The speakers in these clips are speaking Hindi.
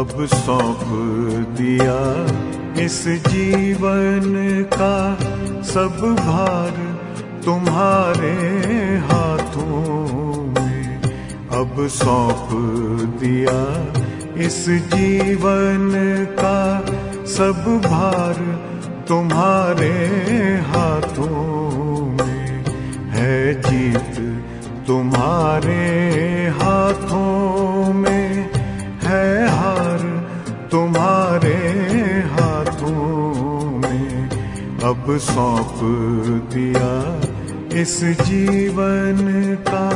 अब सौंप दिया इस जीवन का सब भार तुम्हारे हाथों में। अब सौंप दिया इस जीवन का सब भार तुम्हारे हाथों में। है जीत तुम्हारे हाथों में, है हार तुम्हारे हाथों में। अब सौंप दिया इस जीवन का।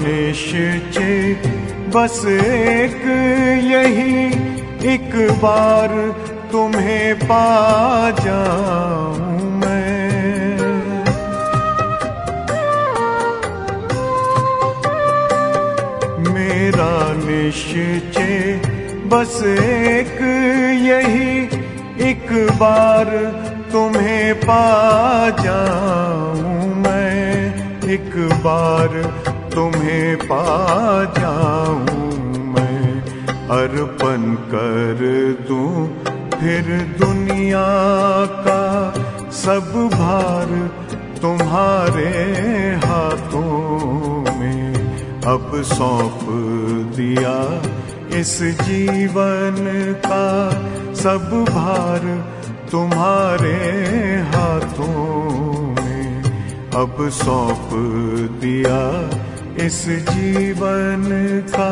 निश्चय बस एक यही, एक बार तुम्हें पा जाऊं मैं। मेरा निश्चय बस एक यही, एक बार तुम्हें पा जाऊं मैं। एक बार तुम्हें पा जाऊं मैं। अर्पण कर दूं फिर दुनिया का सब भार तुम्हारे हाथों में। अब सौंप दिया इस जीवन का सब भार तुम्हारे हाथों में। अब सौंप दिया इस जीवन का।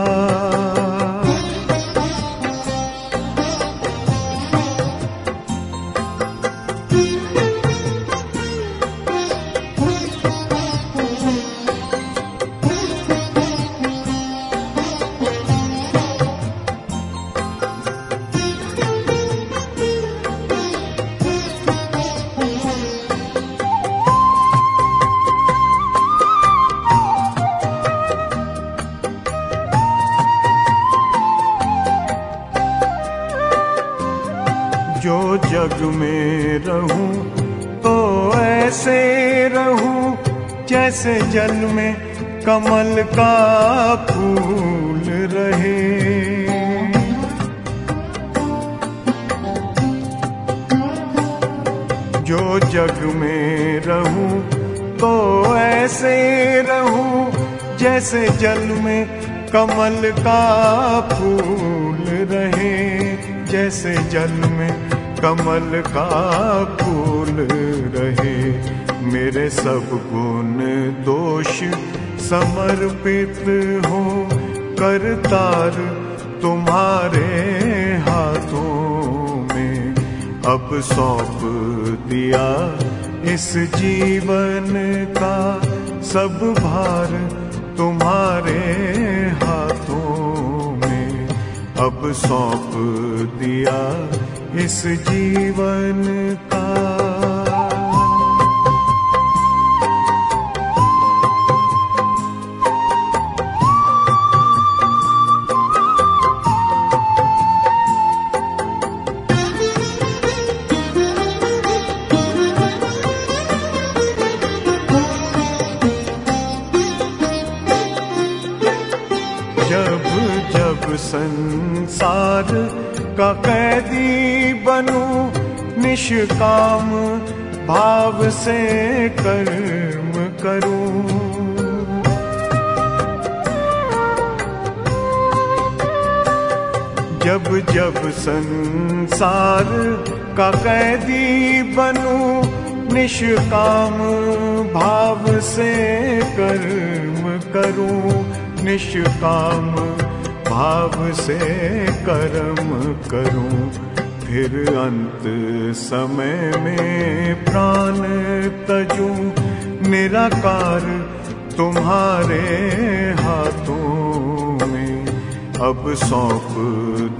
जो जग में रहूं तो ऐसे रहूं जैसे जल में कमल का फूल रहे। जो जग में रहूं तो ऐसे रहूं जैसे जल में कमल का फूल रहे। जैसे जल में कमल का फूल रहे। मेरे सब गुण दोष समर्पित हो करतार तुम्हारे हाथों में। अब सौंप दिया इस जीवन का सब भार तुम्हारे हाथों में। अब सौंप दिया इस जीवन का। जब जब संसार का कैदी बनूं निष्काम भाव से कर्म करूं। जब जब संसार का कैदी बनूं निष्काम भाव से कर्म करूं। निष्काम भाव से कर्म करूं। फिर अंत समय में प्राण तजूं निराकार तुम्हारे हाथों में। अब सौंप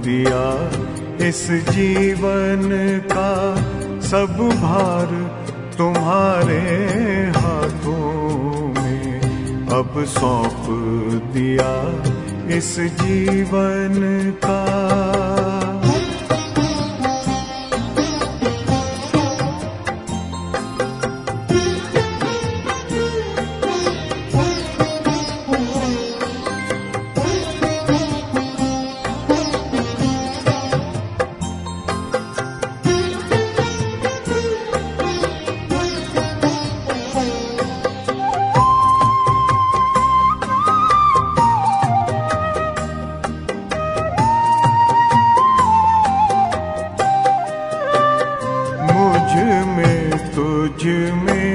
दिया इस जीवन का सब भार तुम्हारे हाथों में अब सौंप दिया इस जीवन का। तुझ में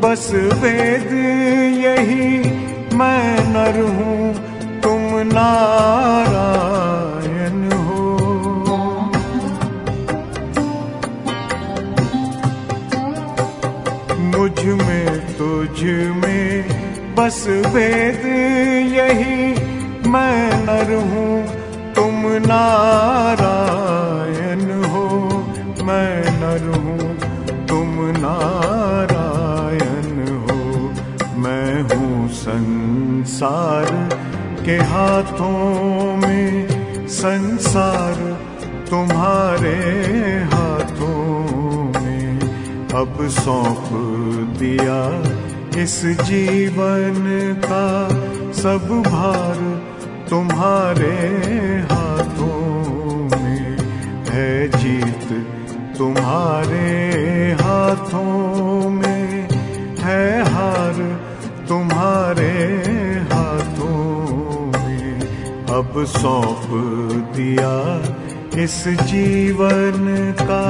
बस वेद यही, मैं नर हूँ तुम नारायण हो। मुझ में तुझ में बस वेद यही, मैं नर हूँ तुम नारायण हो। मैं नर हूँ तुम नारायण हो। मैं हूँ संसार के हाथों में, संसार तुम्हारे हाथों में अब सौंप दिया इस जीवन का। सब भार तुम्हारे हाथों में है, जीत तुम्हारे हाथों में है, हार तुम्हारे हाथों में अब सौंप दिया इस जीवन का।